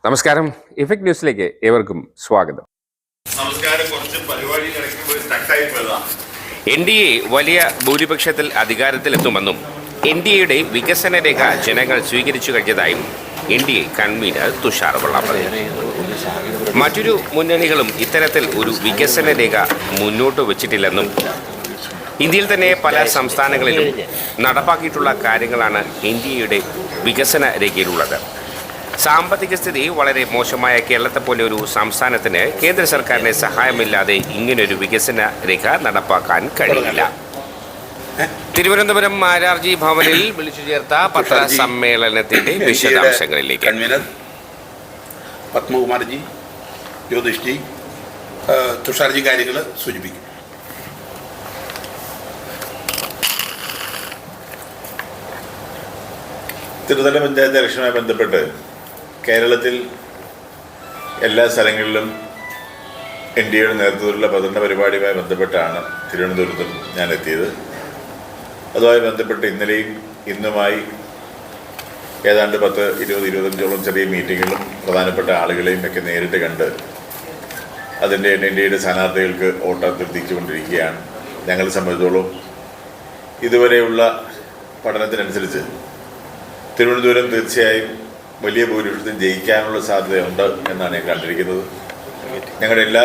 നമസ്കാരം. ഇഫക്ട് ന്യൂസിലേക്ക് ഏവർക്കും സ്വാഗതം. നമസ്കാരം. കുറച്ച് പരിപാടി എൻ ഡി എ വലിയ ഭൂരിപക്ഷത്തിൽ അധികാരത്തിലെത്തുമെന്നും എൻ ഡി എയുടെ വികസന രേഖ ജനങ്ങൾ സ്വീകരിച്ചു കഴിഞ്ഞതായും N D A convener Thushar Vellappally. മറ്റൊരു മുന്നണികളും ഇത്തരത്തിൽ ഒരു വികസന രേഖ മുന്നോട്ട് വച്ചിട്ടില്ലെന്നും ഇന്ത്യയിൽ തന്നെ പല സംസ്ഥാനങ്ങളിലും നടപ്പാക്കിയിട്ടുള്ള കാര്യങ്ങളാണ് എൻ ഡി എയുടെ വികസന രേഖയിലുള്ളത്. സാമ്പത്തിക സ്ഥിതി വളരെ മോശമായ കേരളത്തെ പോലെ ഒരു സംസ്ഥാനത്തിന് കേന്ദ്ര സർക്കാരിന്റെ സഹായമില്ലാതെ ഇങ്ങനൊരു വികസന രേഖ നടപ്പാക്കാൻ കഴിയില്ല. തിരുവനന്തപുരം മാരാർജി ഭവനിൽ വിളിച്ചു ചേർത്ത പത്രസമ്മേളനത്തിന്റെ വിശദാംശങ്ങളിലേക്ക്. കൺവീനർ പത്മകുമാർജി, ജ്യോതിഷ്ജി, തുഷാർജി കാര്യങ്ങൾ സൂചിപ്പിക്കും. ത്രിതല പഞ്ചായത്ത് ഇലക്ഷനുമായി ബന്ധപ്പെട്ട് കേരളത്തിൽ എല്ലാ സ്ഥലങ്ങളിലും എൻ ഡി എയുടെ നേതൃത്വത്തിലുള്ള പ്രചരണ പരിപാടിയുമായി ബന്ധപ്പെട്ടാണ് തിരുവനന്തപുരത്തും ഞാൻ എത്തിയത്. അതുമായി ബന്ധപ്പെട്ട് ഇന്നലെയും ഇന്നുമായി ഏതാണ്ട് 10-25 ചെറിയ മീറ്റിങ്ങുകളും പ്രധാനപ്പെട്ട ആളുകളെയും ഒക്കെ നേരിട്ട് കണ്ട് അതിൻ്റെ എൻ ഡി എയുടെ സ്ഥാനാർത്ഥികൾക്ക് വോട്ട് അഭ്യർത്ഥിച്ചുകൊണ്ടിരിക്കുകയാണ്. ഞങ്ങളെ സംബന്ധിച്ചോളം ഇതുവരെയുള്ള പഠനത്തിനനുസരിച്ച് തിരുവനന്തപുരം തീർച്ചയായും വലിയ ഭൂരിപക്ഷത്തിൽ ജയിക്കാനുള്ള സാധ്യതയുണ്ട് എന്നാണ് ഞാൻ കണ്ടിരിക്കുന്നത്. ഞങ്ങളുടെ എല്ലാ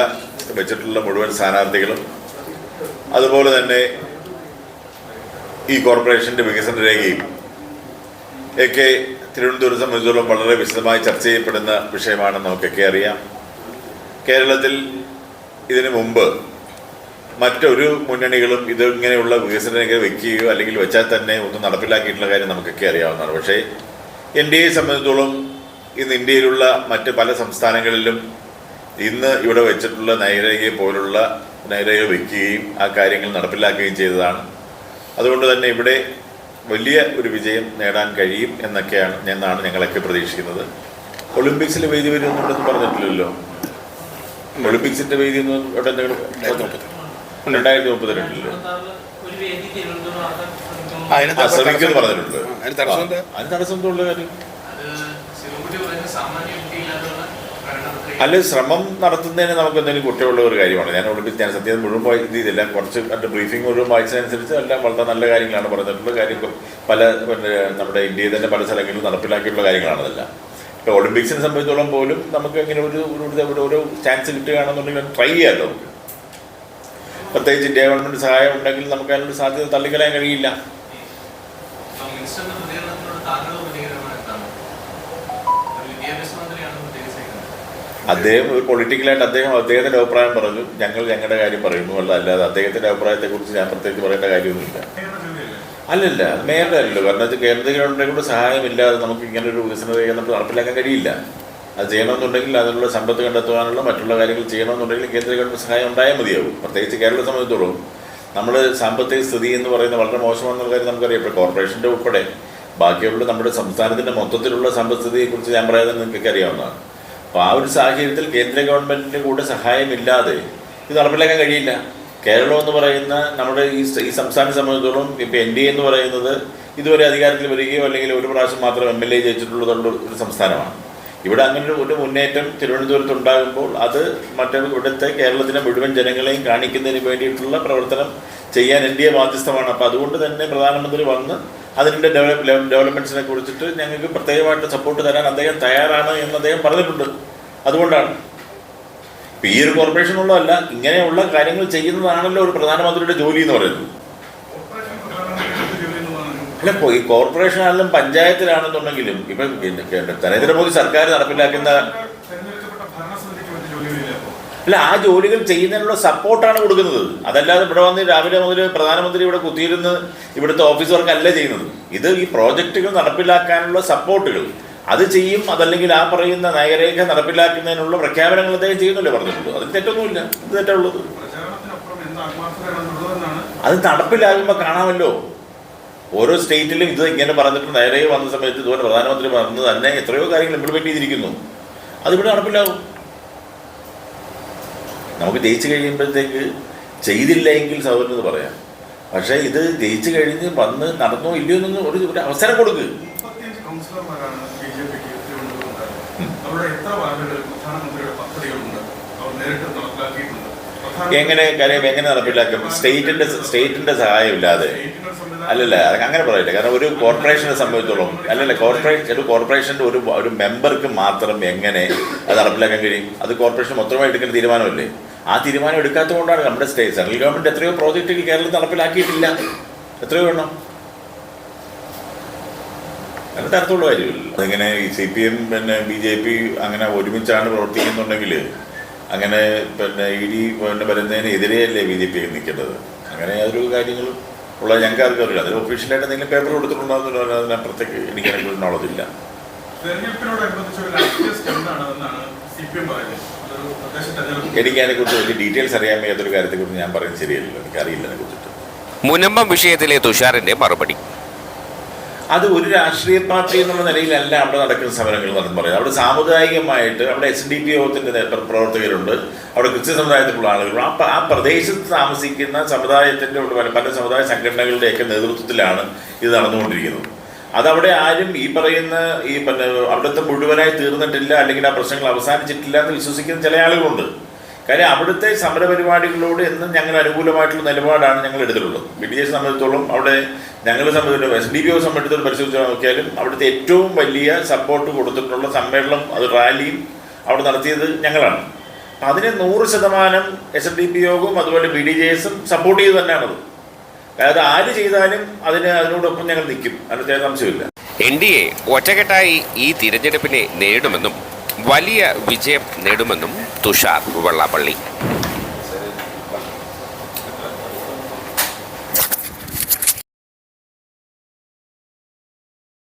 വെച്ചിട്ടുള്ള മുഴുവൻ സ്ഥാനാർത്ഥികളും അതുപോലെ തന്നെ ഈ കോർപ്പറേഷൻ്റെ വികസന രേഖയും ഒക്കെ തിരുവനന്തപുരം സംബന്ധിച്ചിടത്തോളം വളരെ വിശദമായി ചർച്ച ചെയ്യപ്പെടുന്ന വിഷയമാണെന്ന് നമുക്കൊക്കെ അറിയാം. കേരളത്തിൽ ഇതിനു മുമ്പ് മറ്റൊരു മുന്നണികളും ഇതിങ്ങനെയുള്ള വികസന രേഖ വയ്ക്കുകയോ അല്ലെങ്കിൽ വെച്ചാൽ തന്നെ ഒന്നും നടപ്പിലാക്കിയിട്ടുള്ള കാര്യം നമുക്കൊക്കെ അറിയാവുന്നതാണ്. പക്ഷേ എൻ ഡി എയെ സംബന്ധിച്ചിടത്തോളം ഇന്ന് ഇന്ത്യയിലുള്ള മറ്റ് പല സംസ്ഥാനങ്ങളിലും ഇന്ന് ഇവിടെ വെച്ചിട്ടുള്ള നയരേഖയെ പോലുള്ള നയരേഖ വയ്ക്കുകയും ആ കാര്യങ്ങൾ നടപ്പിലാക്കുകയും ചെയ്തതാണ്. അതുകൊണ്ട് തന്നെ ഇവിടെ വലിയ ഒരു വിജയം നേടാൻ കഴിയും എന്നാണ് ഞങ്ങളൊക്കെ പ്രതീക്ഷിക്കുന്നത്. ഒളിമ്പിക്സിൽ വേദി വരുമെന്നുണ്ടെന്ന് പറഞ്ഞിട്ടില്ലല്ലോ. ഒളിമ്പിക്സിൻ്റെ വേദി ഒന്നും ഇവിടെ എന്തെങ്കിലും 2032 ശ്രമിക്കുമെന്ന് പറഞ്ഞിട്ടുണ്ട്. അതിന് തടസ്സമുള്ള കാര്യം അല്ല, ശ്രമം നടത്തുന്നതിന് നമുക്ക് എന്തെങ്കിലും കുറ്റമുള്ള ഒരു കാര്യമാണ്. ഞാൻ സത്യം മുഴുവൻ ഇതില്ല, കുറച്ച് എൻ്റെ ബ്രീഫിംഗ് മുഴുവൻ വായിച്ചതനുസരിച്ച് എല്ലാം വളരെ നല്ല കാര്യങ്ങളാണ് പറഞ്ഞിട്ടുള്ളത്. കാര്യം പല നമ്മുടെ ഇന്ത്യയിൽ തന്നെ പല സ്ഥലങ്ങളിലും നടപ്പിലാക്കിയിട്ടുള്ള കാര്യങ്ങളാണ് അതെല്ലാം. ഇപ്പോൾ ഒളിമ്പിക്സിനെ സംബന്ധിച്ചോളം പോലും നമുക്ക് ഇങ്ങനെ ഒരു ചാൻസ് കിട്ടുകയാണെന്നുണ്ടെങ്കിൽ ട്രൈ ചെയ്യാമല്ലോ. നമുക്ക് പ്രത്യേകിച്ച് ഇന്ത്യ ഗവൺമെൻറ് സഹായം ഉണ്ടെങ്കിൽ നമുക്ക് അതിനൊരു സാധ്യത തള്ളിക്കളയാൻ കഴിയില്ല. അദ്ദേഹം ഒരു പൊളിറ്റിക്കലായിട്ട് അദ്ദേഹത്തിൻ്റെ അഭിപ്രായം പറഞ്ഞു, ഞങ്ങളുടെ കാര്യം പറയുന്നു. അല്ലാതെ അദ്ദേഹത്തിൻ്റെ അഭിപ്രായത്തെക്കുറിച്ച് ഞാൻ പ്രത്യേകിച്ച് പറയേണ്ട കാര്യമൊന്നുമില്ല. അല്ലല്ല, മേയറുടെ അല്ലല്ലോ. കാരണം വെച്ചാൽ കേന്ദ്ര ഗവൺമെൻറ് കൂടെ സഹായമില്ലാതെ നമുക്ക് ഇങ്ങനൊരു വികസന രേഖ നമുക്ക് നടപ്പിലാക്കാൻ കഴിയില്ല. അത് ചെയ്യണമെന്നുണ്ടെങ്കിൽ അതിനുള്ള സമ്പത്ത് കണ്ടെത്തുവാനുള്ള മറ്റുള്ള കാര്യങ്ങൾ ചെയ്യണമെന്നുണ്ടെങ്കിൽ കേന്ദ്ര ഗവൺമെൻറ് സഹായം ഉണ്ടായാൽ മതിയാവും. പ്രത്യേകിച്ച് കേരളത്തെ സംബന്ധിച്ചിടത്തോളം നമ്മൾ സാമ്പത്തിക സ്ഥിതി എന്ന് പറയുന്നത് വളരെ മോശമാണെന്നുള്ള കാര്യം നമുക്കറിയാം. ഇപ്പോൾ കോർപ്പറേഷൻ്റെ ഉൾപ്പെടെ ബാക്കിയുള്ള നമ്മുടെ സംസ്ഥാനത്തിൻ്റെ മൊത്തത്തിലുള്ള സമ്പദ്സ്ഥിതിയെക്കുറിച്ച് ഞാൻ പറയാതെ നിങ്ങൾക്കൊക്കെ അറിയാവുന്നതാണ്. അപ്പോൾ ആ ഒരു സാഹചര്യത്തിൽ കേന്ദ്ര ഗവൺമെൻറ്റിൻ്റെ കൂടെ സഹായമില്ലാതെ ഇത് നടപ്പിലാക്കാൻ കഴിയില്ല. കേരളം എന്ന് പറയുന്ന നമ്മുടെ ഈ സംസ്ഥാനത്തെ സംബന്ധിച്ചിടത്തോളം ഇപ്പോൾ എൻ ഡി എ എന്ന് പറയുന്നത് ഇതുവരെ അധികാരത്തിൽ വരികയോ അല്ലെങ്കിൽ ഒരു പ്രാവശ്യം മാത്രം MLA ജയിച്ചിട്ടുള്ളതുള്ള ഒരു സംസ്ഥാനമാണ്. ഇവിടെ അങ്ങനെ ഒരു മുന്നേറ്റം തിരുവനന്തപുരത്ത് ഉണ്ടാകുമ്പോൾ അത് ഇവിടുത്തെ കേരളത്തിലെ മുഴുവൻ ജനങ്ങളെയും കാണിക്കുന്നതിന് വേണ്ടിയിട്ടുള്ള പ്രവർത്തനം ചെയ്യാൻ എൻ ഡി എ ബാധ്യസ്ഥമാണ്. അപ്പോൾ അതുകൊണ്ട് തന്നെ പ്രധാനമന്ത്രി വന്ന് അതിൻ്റെ ഡെവലപ്മെൻറ്റ്സിനെ കുറിച്ചിട്ട് ഞങ്ങൾക്ക് പ്രത്യേകമായിട്ട് സപ്പോർട്ട് തരാൻ അദ്ദേഹം തയ്യാറാണ് എന്ന് അദ്ദേഹം പറഞ്ഞിട്ടുണ്ട്. അതുകൊണ്ടാണ് ഇപ്പോൾ ഈ ഒരു കോർപ്പറേഷനുള്ളതല്ല, ഇങ്ങനെയുള്ള കാര്യങ്ങൾ ചെയ്യുന്നതാണല്ലോ ഒരു പ്രധാനമന്ത്രിയുടെ ജോലി എന്ന് പറയുന്നത്. അല്ല, ഇപ്പോൾ ഈ കോർപ്പറേഷനാണെങ്കിലും പഞ്ചായത്തിലാണെന്നുണ്ടെങ്കിലും ഇപ്പം നരേന്ദ്രമോദി സർക്കാർ നടപ്പിലാക്കുന്ന അല്ല, ആ ജോലികൾ ചെയ്യുന്നതിനുള്ള സപ്പോർട്ടാണ് കൊടുക്കുന്നത്. അതല്ലാതെ ഇവിടെ വന്ന് രാവിലെ മുതൽ പ്രധാനമന്ത്രി ഇവിടെ കുത്തിയിരുന്ന് ഇവിടുത്തെ ഓഫീസ് വർക്കല്ല ചെയ്യുന്നത്. ഇത് ഈ പ്രോജക്റ്റുകൾ നടപ്പിലാക്കാനുള്ള സപ്പോർട്ടുകൾ അത് ചെയ്യും. അതല്ലെങ്കിൽ ആ പറയുന്ന നയരേഖ നടപ്പിലാക്കുന്നതിനുള്ള പ്രഖ്യാപനങ്ങൾ അദ്ദേഹം ചെയ്യുന്നല്ലേ പറഞ്ഞിട്ടുള്ളൂ. അതിന് തെറ്റൊന്നുമില്ല. ഇത് തെറ്റുള്ളത് അത് നടപ്പിലാകുമ്പോൾ കാണാമല്ലോ. ഓരോ സ്റ്റേറ്റിലും ഇത് ഇങ്ങനെ പറഞ്ഞിട്ട് നയരേഖ വന്ന സമയത്ത് ഇതുപോലെ പ്രധാനമന്ത്രി പറഞ്ഞത് തന്നെ എത്രയോ കാര്യങ്ങൾ ഇംപ്ലിമെൻറ്റ് ചെയ്തിരിക്കുന്നു. അതിവിടെ നടപ്പിലാകും. നമുക്ക് ജയിച്ചു കഴിയുമ്പോഴത്തേക്ക് ചെയ്തില്ല എങ്കിൽ സൗകര്യം പറയാം. പക്ഷേ ഇത് ജയിച്ചു കഴിഞ്ഞ് വന്ന് നടന്നോ ഇല്ലയോ എന്നൊന്നും ഒരു അവസരം കൊടുക്കുക. അവരുടെ എത്ര വാർഡുകളിൽ പ്രധാനമന്ത്രിയുടെ പദ്ധതികളുണ്ട്, അവർ നേരിട്ട് നടപ്പിലാക്കിയിട്ടുണ്ട്? എങ്ങനെ കാര്യം എങ്ങനെ നടപ്പിലാക്കും? സ്റ്റേറ്റിന്റെ സഹായമില്ലാതെ അല്ലല്ല, അങ്ങനെ പറയട്ടെ. കാരണം ഒരു കോർപ്പറേഷനെ സംബന്ധിച്ചോളം ഒരു കോർപ്പറേഷൻ്റെ ഒരു മെമ്പർക്ക് മാത്രം എങ്ങനെ അത് നടപ്പിലാക്കാൻ കഴിയും? അത് കോർപ്പറേഷൻ മൊത്തമായി എടുക്കേണ്ട തീരുമാനമല്ലേ? ആ തീരുമാനം എടുക്കാത്തതുകൊണ്ടാണ് നമ്മുടെ സെൻട്രൽ ഗവൺമെൻറ് എത്രയോ പ്രോജക്റ്റുകൾ കേരളത്തിൽ നടപ്പിലാക്കിയിട്ടില്ല. എത്രയോ എണ്ണം അങ്ങനെ തരത്തുള്ള കാര്യമില്ല. അതിങ്ങനെ ഈ CPM BJP അങ്ങനെ ഒരുമിച്ചാണ് പ്രവർത്തിക്കുന്നുണ്ടെങ്കിൽ അങ്ങനെ ED വരുന്നതിനെതിരെയല്ലേ BJP നിൽക്കേണ്ടത്? അങ്ങനെ ഒരു കാര്യങ്ങൾ ഉള്ള ഞങ്ങൾക്ക് അറിയില്ല. അതിൽ ഒഫീഷ്യലായിട്ട് എന്തെങ്കിലും പേപ്പർ കൊടുത്തിട്ടുണ്ടോ അതിനപ്പുറത്തേക്ക് എനിക്ക് അതിനെക്കുറിച്ച് നോളജ് ഇല്ല. എനിക്ക് അതിനെക്കുറിച്ച് വലിയ ഡീറ്റെയിൽസ് അറിയാൻ വയ്യാത്തൊരു കാര്യത്തെക്കുറിച്ച് ഞാൻ പറയുന്നത് ശരിയല്ലോ, എനിക്കറിയില്ല അതിനെക്കുറിച്ചിട്ട്. മുനമ്പം വിഷയത്തിലെ തുഷാറിന്റെ മറുപടി: അത് ഒരു രാഷ്ട്രീയ പാർട്ടി എന്നുള്ള നിലയിലല്ല അവിടെ നടക്കുന്ന സമരങ്ങൾ എന്ന് പറയുന്നത്. അവിടെ സാമുദായികമായിട്ട് അവിടെ SNDP യോഗത്തിൻ്റെ പ്രവർത്തകരുണ്ട്, അവിടെ ക്രിസ്ത്യൻ സമുദായത്തിലുള്ള ആളുകളുണ്ട്. ആ പ്രദേശത്ത് താമസിക്കുന്ന സമുദായത്തിൻ്റെ പല സമുദായ സംഘടനകളുടെയൊക്കെ നേതൃത്വത്തിലാണ് ഇത് നടന്നുകൊണ്ടിരിക്കുന്നത്. അതവിടെ ആരും ഈ പറയുന്ന അവിടുത്തെ മുഴുവനായി തീർന്നിട്ടില്ല, അല്ലെങ്കിൽ ആ പ്രശ്നങ്ങൾ അവസാനിച്ചിട്ടില്ല എന്ന് വിശ്വസിക്കുന്ന ചില ആളുകളുണ്ട്. കാര്യം അവിടുത്തെ സമരപരിപാടികളോട് എന്നും ഞങ്ങൾ അനുകൂലമായിട്ടുള്ള നിലപാടാണ് ഞങ്ങൾ എടുത്തിട്ടുള്ളത്. BDS സംബന്ധിച്ചോളം അവിടെ ഞങ്ങളെ സംബന്ധിച്ചിടത്തോളം SNDP സംബന്ധിച്ചിടത്തോളം പരിശോധിച്ച് നോക്കിയാലും അവിടുത്തെ ഏറ്റവും വലിയ സപ്പോർട്ട് കൊടുത്തിട്ടുള്ള സമ്മേളനം, അത് റാലിയും അവിടെ നടത്തിയത് ഞങ്ങളാണ്. അതിനെ 100% SNDP യോഗവും അതുപോലെ BDJS സപ്പോർട്ട് ചെയ്ത് തന്നെയാണത്. അതായത് ആര് ചെയ്താലും അതിനോടൊപ്പം ഞങ്ങൾ നിൽക്കും, അതിന് സംശയമില്ല. NDA ഒറ്റക്കെട്ടായി ഈ തിരഞ്ഞെടുപ്പിനെ നേരിടുമെന്നും വലിയ വിജയം നേടുമെന്നും തുഷാർ വെള്ളാപ്പള്ളി.